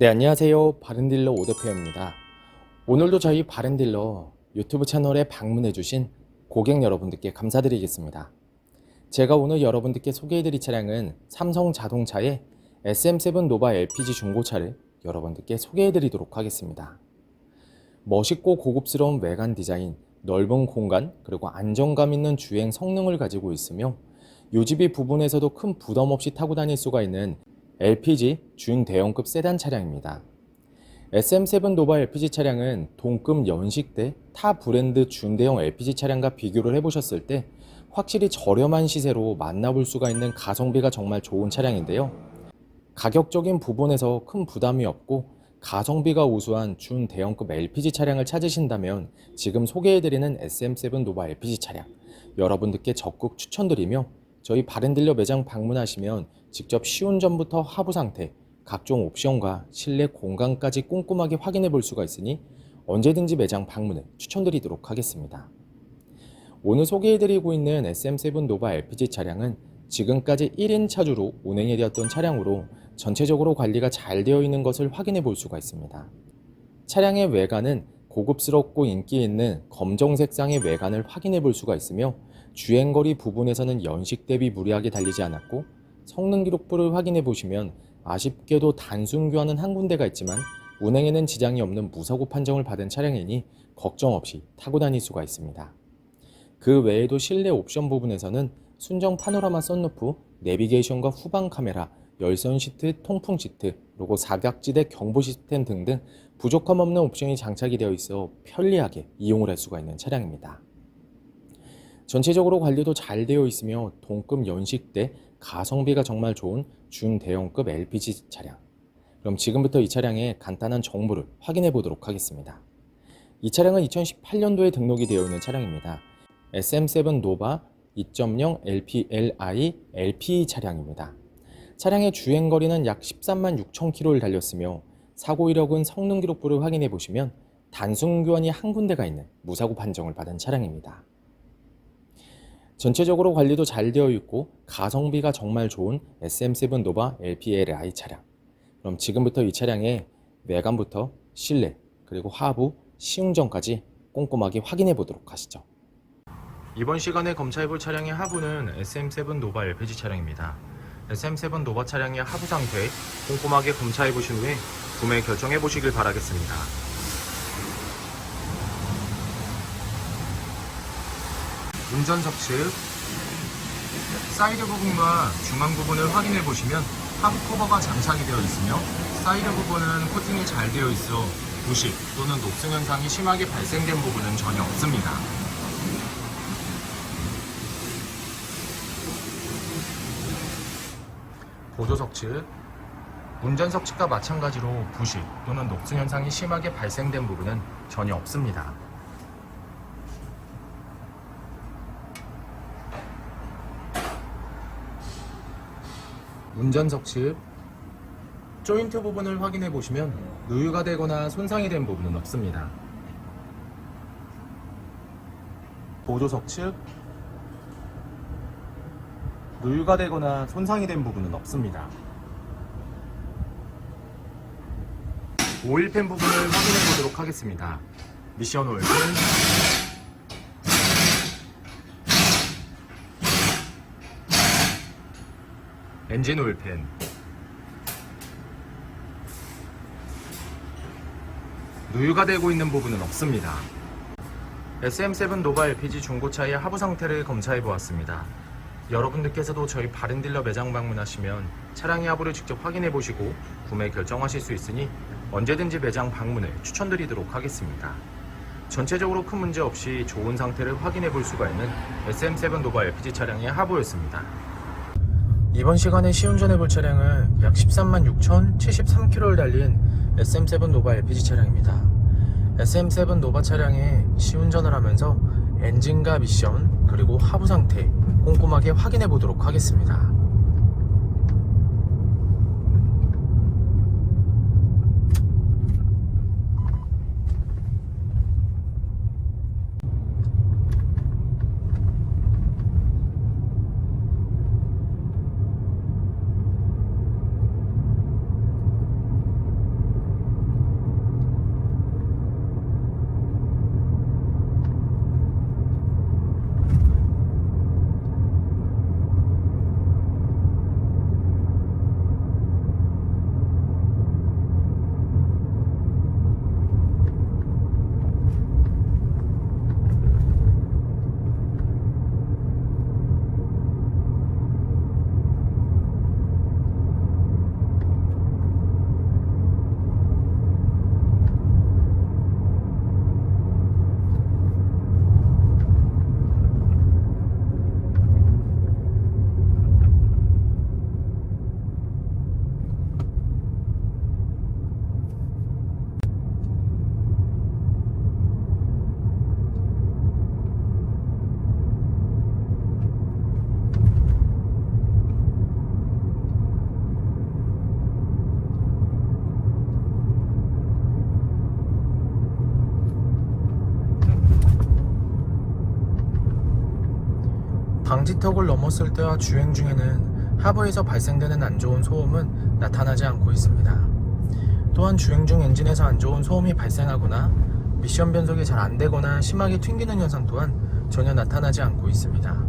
네, 안녕하세요. 바른딜러 오대표입니다. 오늘도 저희 바른딜러 유튜브 채널에 방문해주신 고객 여러분들께 감사드리겠습니다. 제가 오늘 여러분들께 소개해드릴 차량은 삼성 자동차의 SM7 노바 LPG 중고차를 여러분들께 소개해드리도록 하겠습니다. 멋있고 고급스러운 외관 디자인, 넓은 공간, 그리고 안정감 있는 주행 성능을 가지고 있으며 유지비 부분에서도 큰 부담 없이 타고 다닐 수가 있는 LPG 준대형급 세단 차량입니다. SM7 노바 LPG 차량은 동급 연식대 타 브랜드 준대형 LPG 차량과 비교를 해보셨을 때 확실히 저렴한 시세로 만나볼 수가 있는 가성비가 정말 좋은 차량인데요. 가격적인 부분에서 큰 부담이 없고 가성비가 우수한 준대형급 LPG 차량을 찾으신다면 지금 소개해드리는 SM7 노바 LPG 차량 여러분들께 적극 추천드리며 저희 바른딜러 매장 방문하시면 직접 시운전부터 하부 상태, 각종 옵션과 실내 공간까지 꼼꼼하게 확인해 볼 수가 있으니 언제든지 매장 방문을 추천드리도록 하겠습니다. 오늘 소개해드리고 있는 SM7 노바 LPG 차량은 지금까지 1인 차주로 운행이 되었던 차량으로 전체적으로 관리가 잘 되어 있는 것을 확인해 볼 수가 있습니다. 차량의 외관은 고급스럽고 인기 있는 검정 색상의 외관을 확인해 볼 수가 있으며 주행거리 부분에서는 연식 대비 무리하게 달리지 않았고 성능 기록부를 확인해 보시면 아쉽게도 단순 교환은 한 군데가 있지만 운행에는 지장이 없는 무사고 판정을 받은 차량이니 걱정 없이 타고 다닐 수가 있습니다. 그 외에도 실내 옵션 부분에서는 순정 파노라마 썬루프, 내비게이션과 후방 카메라, 열선 시트, 통풍 시트, 그리고 사각지대 경보 시스템 등등 부족함 없는 옵션이 장착이 되어 있어 편리하게 이용을 할 수가 있는 차량입니다. 전체적으로 관리도 잘 되어 있으며 동급 연식대 가성비가 정말 좋은 준대형급 LPG 차량. 그럼 지금부터 이 차량의 간단한 정보를 확인해 보도록 하겠습니다. 이 차량은 2018년도에 등록이 되어 있는 차량입니다. SM7 노바 2.0 LPLI LPE 차량입니다. 차량의 주행거리는 약 13만 6천 km를 달렸으며 사고 이력은 성능 기록부를 확인해 보시면 단순 교환이 한 군데가 있는 무사고 판정을 받은 차량입니다. 전체적으로 관리도 잘 되어 있고 가성비가 정말 좋은 SM7 노바 LPLI 차량. 그럼 지금부터 이 차량의 외관부터 실내 그리고 하부, 시운전까지 꼼꼼하게 확인해 보도록 하시죠. 이번 시간에 검사해 볼 차량의 하부는 SM7 노바 LPG 차량입니다. SM7 노바 차량의 하부 상태 꼼꼼하게 검사해 보신 후에 구매 결정해 보시길 바라겠습니다. 운전석 측 사이드 부분과 중앙 부분을 확인해 보시면 하부 커버가 장착이 되어 있으며 사이드 부분은 코팅이 잘 되어 있어 부식 또는 녹슨 현상이 심하게 발생된 부분은 전혀 없습니다. 보조석 측 운전석 측과 마찬가지로 부식 또는 녹슨 현상이 심하게 발생된 부분은 전혀 없습니다. 운전석 측 조인트 부분을 확인해 보시면 누유가 되거나 손상이 된 부분은 없습니다. 보조석 측 누유가 되거나 손상이 된 부분은 없습니다. 오일팬 부분을 확인해 보도록 하겠습니다. 미션 오일팬, 엔진 오일팬, 누유가 되고 있는 부분은 없습니다. SM7 노바 LPG 중고차의 하부 상태를 검사해 보았습니다. 여러분들께서도 저희 바른딜러 매장 방문하시면 차량의 하부를 직접 확인해 보시고 구매 결정하실 수 있으니 언제든지 매장 방문을 추천드리도록 하겠습니다. 전체적으로 큰 문제 없이 좋은 상태를 확인해 볼 수가 있는 SM7 노바 LPG 차량의 하부였습니다. 이번 시간에 시운전해 볼 차량은 약 13만 6,073km를 달린 SM7 노바 LPG 차량입니다. SM7 노바 차량에 시운전을 하면서 엔진과 미션 그리고 하부 상태 꼼꼼하게 확인해 보도록 하겠습니다. 방지턱을 넘었을 때와 주행 중에는 하부에서 발생되는 안 좋은 소음은 나타나지 않고 있습니다. 또한 주행 중 엔진에서 안 좋은 소음이 발생하거나 미션 변속이 잘 안되거나 심하게 튕기는 현상 또한 전혀 나타나지 않고 있습니다.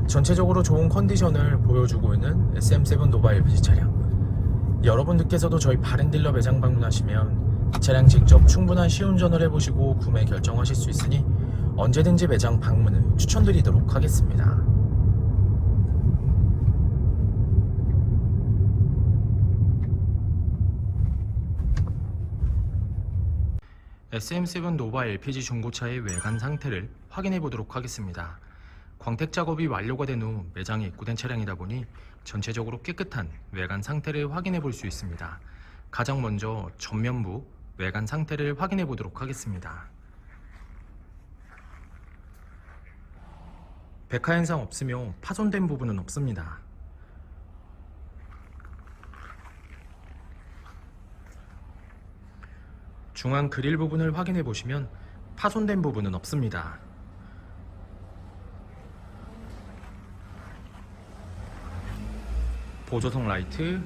전체적으로 좋은 컨디션을 보여주고 있는 SM7 노바 LPG 차량, 여러분들께서도 저희 바렌딜러 매장 방문하시면 이 차량 직접 충분한 시운전을 해보시고 구매 결정하실 수 있으니 언제든지 매장 방문을 추천드리도록 하겠습니다. SM7 노바 LPG 중고차의 외관 상태를 확인해 보도록 하겠습니다. 광택 작업이 완료가 된 후 매장에 입고된 차량이다 보니 전체적으로 깨끗한 외관 상태를 확인해 볼 수 있습니다. 가장 먼저 전면부 외관 상태를 확인해 보도록 하겠습니다. 백화 현상 없으며 파손된 부분은 없습니다. 중앙 그릴 부분을 확인해 보시면 파손된 부분은 없습니다. 보조석 라이트,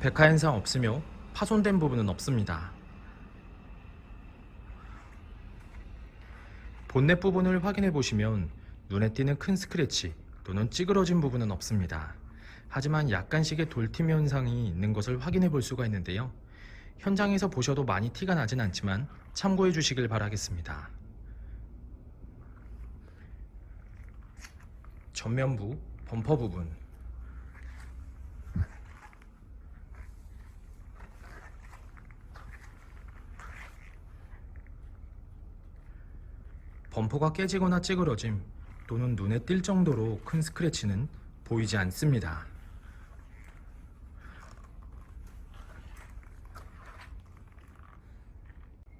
백화 현상 없으며 파손된 부분은 없습니다. 본넷 부분을 확인해 보시면 눈에 띄는 큰 스크래치 또는 찌그러진 부분은 없습니다. 하지만 약간씩의 돌팀 현상이 있는 것을 확인해 볼 수가 있는데요. 현장에서 보셔도 많이 티가 나진 않지만 참고해 주시길 바라겠습니다. 전면부 범퍼 부분, 범퍼가 깨지거나 찌그러짐 또는 눈에 띌 정도로 큰 스크래치는 보이지 않습니다.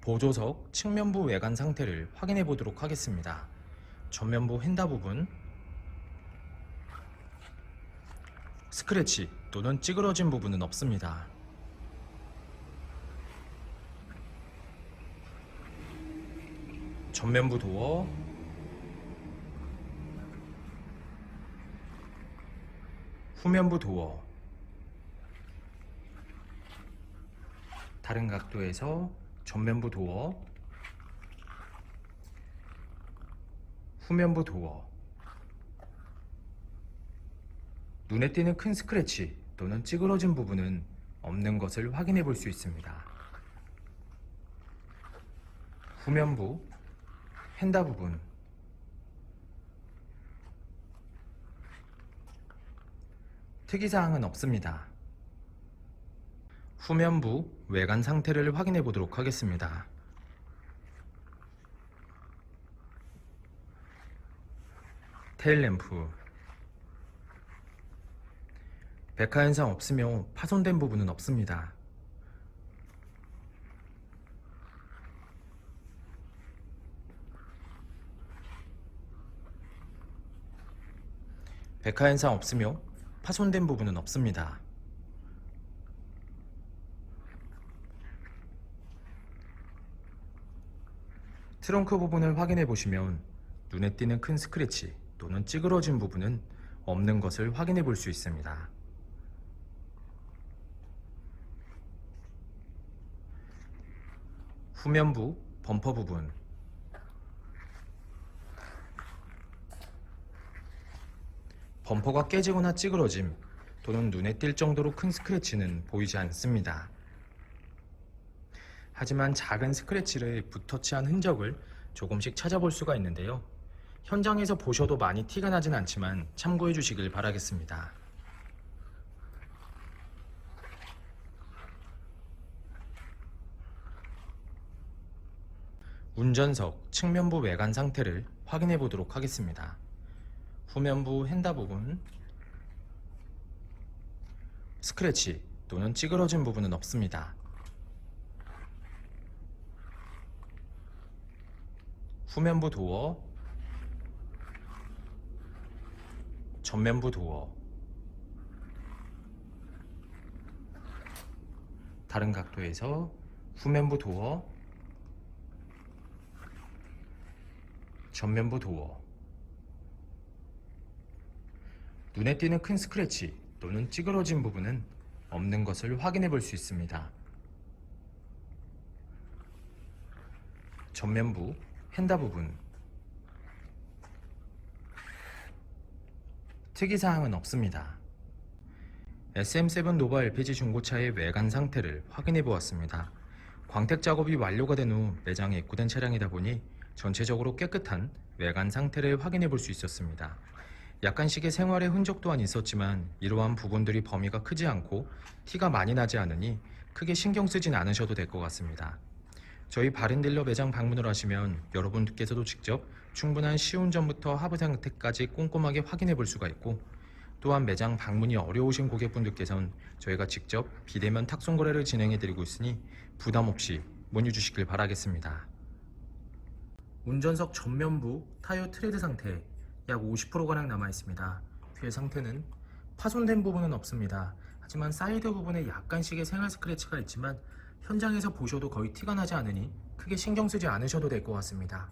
보조석 측면부 외관 상태를 확인해 보도록 하겠습니다. 전면부 휀다 부분, 스크래치 또는 찌그러진 부분은 없습니다. 전면부 도어, 후면부 도어, 다른 각도에서 전면부 도어, 후면부 도어, 눈에 띄는 큰 스크래치 또는 찌그러진 부분은 없는 것을 확인해 볼 수 있습니다. 후면부 휀다 부분, 특이사항은 없습니다. 후면부 외관 상태를 확인해 보도록 하겠습니다. 테일램프, 백화 현상 없으며 파손된 부분은 없습니다. 백화 현상 없으며 파손된 부분은 없습니다. 트렁크 부분을 확인해 보시면 눈에 띄는 큰 스크래치 또는 찌그러진 부분은 없는 것을 확인해 볼 수 있습니다. 후면부 범퍼 부분, 범퍼가 깨지거나 찌그러짐 또는 눈에 띌 정도로 큰 스크래치는 보이지 않습니다. 하지만 작은 스크래치를 붓터치한 흔적을 조금씩 찾아볼 수가 있는데요. 현장에서 보셔도 많이 티가 나진 않지만 참고해 주시길 바라겠습니다. 운전석 측면부 외관 상태를 확인해 보도록 하겠습니다. 후면부 휀다 부분, 스크래치 또는 찌그러진 부분은 없습니다. 후면부 도어, 전면부 도어, 다른 각도에서 후면부 도어, 전면부 도어, 눈에 띄는 큰 스크래치 또는 찌그러진 부분은 없는 것을 확인해 볼 수 있습니다. 전면부, 휀다 부분 특이사항은 없습니다. SM7 노바 LPG 중고차의 외관 상태를 확인해 보았습니다. 광택 작업이 완료가 된 후 매장에 입고된 차량이다 보니 전체적으로 깨끗한 외관 상태를 확인해 볼 수 있었습니다. 약간씩의 생활의 흔적 또한 있었지만 이러한 부분들이 범위가 크지 않고 티가 많이 나지 않으니 크게 신경 쓰진 않으셔도 될 것 같습니다. 저희 바렌딜러 매장 방문을 하시면 여러분께서도 직접 충분한 시운전부터 하부 상태까지 꼼꼼하게 확인해 볼 수가 있고, 또한 매장 방문이 어려우신 고객분들께서는 저희가 직접 비대면 탁송 거래를 진행해 드리고 있으니 부담 없이 문의 주시길 바라겠습니다. 운전석 전면부 타이어 트레드 상태 약 50%가량 남아 있습니다. 휠 상태는 파손된 부분은 없습니다. 하지만 사이드 부분에 약간씩의 생활 스크래치가 있지만 현장에서 보셔도 거의 티가 나지 않으니 크게 신경 쓰지 않으셔도 될 것 같습니다.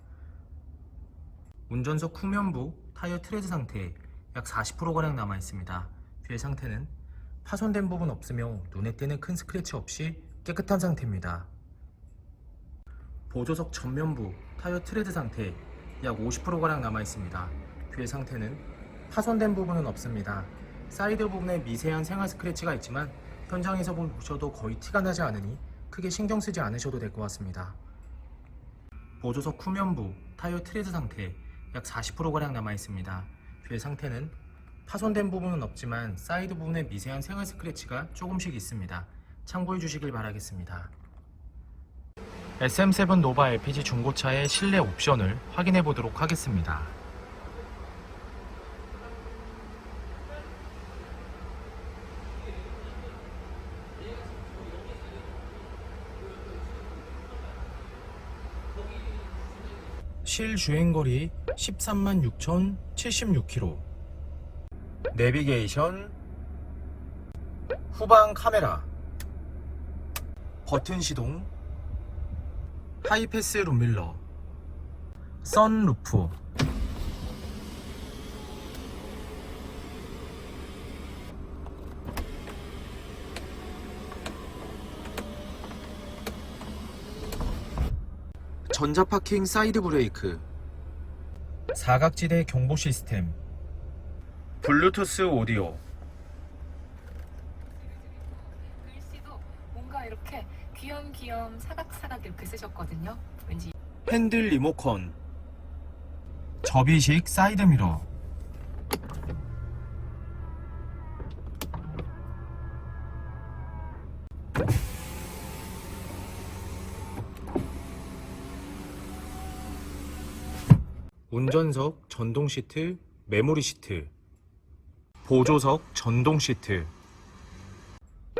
운전석 후면부 타이어 트레드 상태 약 40%가량 남아 있습니다. 휠 상태는 파손된 부분 없으며 눈에 띄는 큰 스크래치 없이 깨끗한 상태입니다. 보조석 전면부 타이어 트레드 상태 약 50%가량 남아 있습니다. 휠 상태는 파손된 부분은 없습니다. 사이드 부분에 미세한 생활 스크래치가 있지만 현장에서 보셔도 거의 티가 나지 않으니 크게 신경 쓰지 않으셔도 될 것 같습니다. 보조석 후면부 타이어 트레드 상태 약 40%가량 남아 있습니다. 휠 상태는 파손된 부분은 없지만 사이드 부분에 미세한 생활 스크래치가 조금씩 있습니다. 참고해 주시길 바라겠습니다. SM7 노바 LPG 중고차의 실내 옵션을 확인해 보도록 하겠습니다. 실 주행거리 13만 6,076km. 내비게이션, 후방 카메라, 버튼 시동, 하이패스 룸밀러, 선루프, 전자파킹 사이드 브레이크, 사각지대 경보 시스템, 블루투스 오디오, 글씨도 뭔가 이렇게 귀염귀염 사각사각 이렇게 쓰셨거든요. 왠지 핸들 리모컨, 접이식 사이드 미러, 운전석 전동 시트, 메모리 시트, 보조석 전동 시트,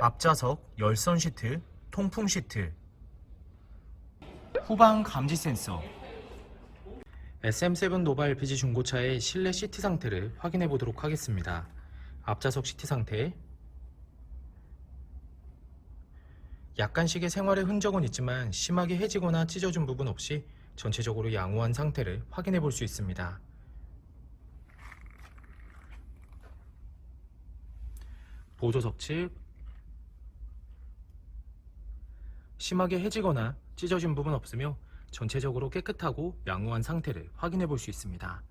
앞좌석 열선 시트, 통풍 시트, 후방 감지 센서. SM7 노바 LPG 중고차의 실내 시트 상태를 확인해 보도록 하겠습니다. 앞좌석 시트 상태, 약간씩의 생활의 흔적은 있지만 심하게 해지거나 찢어진 부분 없이 전체적으로 양호한 상태를 확인해 볼 수 있습니다. 보조석 측, 심하게 해지거나 찢어진 부분 없으며 전체적으로 깨끗하고 양호한 상태를 확인해 볼 수 있습니다.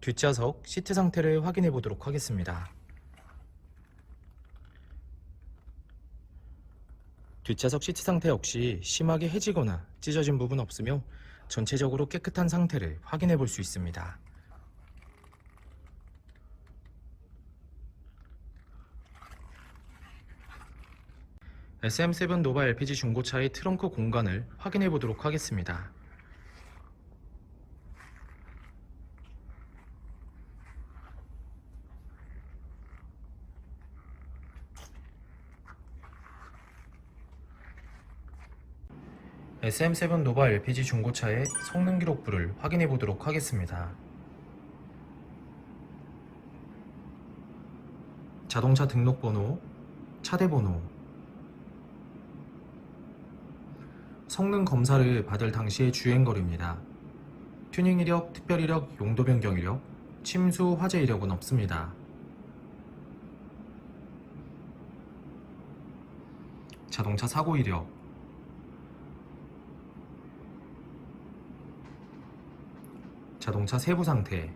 뒷좌석 시트 상태를 확인해 보도록 하겠습니다. 뒷좌석 시트 상태 역시 심하게 해지거나 찢어진 부분 없으며 전체적으로 깨끗한 상태를 확인해 볼 수 있습니다. SM7 노바 LPG 중고차의 트렁크 공간을 확인해 보도록 하겠습니다. SM7 노바 LPG 중고차의 성능 기록부를 확인해 보도록 하겠습니다. 자동차 등록번호, 차대번호, 성능 검사를 받을 당시의 주행거리입니다. 튜닝 이력, 특별 이력, 용도 변경 이력, 침수 화재 이력은 없습니다. 자동차 사고 이력, 자동차 세부 상태,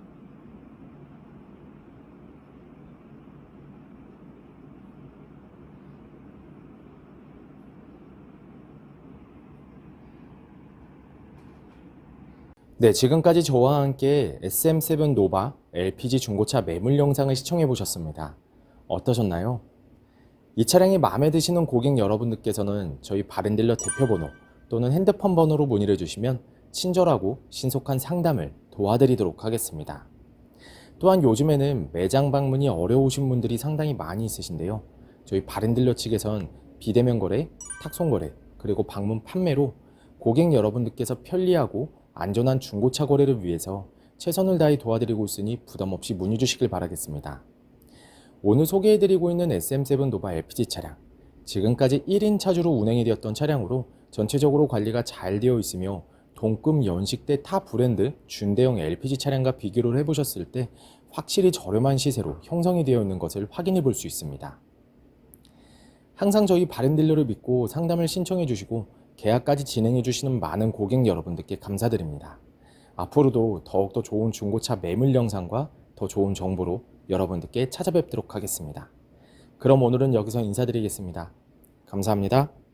네, 지금까지 저와 함께 SM7 노바 LPG 중고차 매물 영상을 시청해 보셨습니다. 어떠셨나요? 이 차량이 마음에 드시는 고객 여러분들께서는 저희 바렌딜러 대표번호 또는 핸드폰 번호로 문의를 주시면 친절하고 신속한 상담을 도와드리도록 하겠습니다. 또한 요즘에는 매장 방문이 어려우신 분들이 상당히 많이 있으신데요. 저희 바렌딜러 측에선 비대면 거래, 탁송 거래, 그리고 방문 판매로 고객 여러분들께서 편리하고 안전한 중고차 거래를 위해서 최선을 다해 도와드리고 있으니 부담 없이 문의 주시길 바라겠습니다. 오늘 소개해드리고 있는 SM7 노바 LPG 차량, 지금까지 1인 차주로 운행이 되었던 차량으로 전체적으로 관리가 잘 되어 있으며 동급 연식대 타 브랜드 준대형 LPG 차량과 비교를 해보셨을 때 확실히 저렴한 시세로 형성이 되어 있는 것을 확인해 볼 수 있습니다. 항상 저희 바렌딜러를 믿고 상담을 신청해 주시고 계약까지 진행해 주시는 많은 고객 여러분들께 감사드립니다. 앞으로도 더욱더 좋은 중고차 매물 영상과 더 좋은 정보로 여러분들께 찾아뵙도록 하겠습니다. 그럼 오늘은 여기서 인사드리겠습니다. 감사합니다.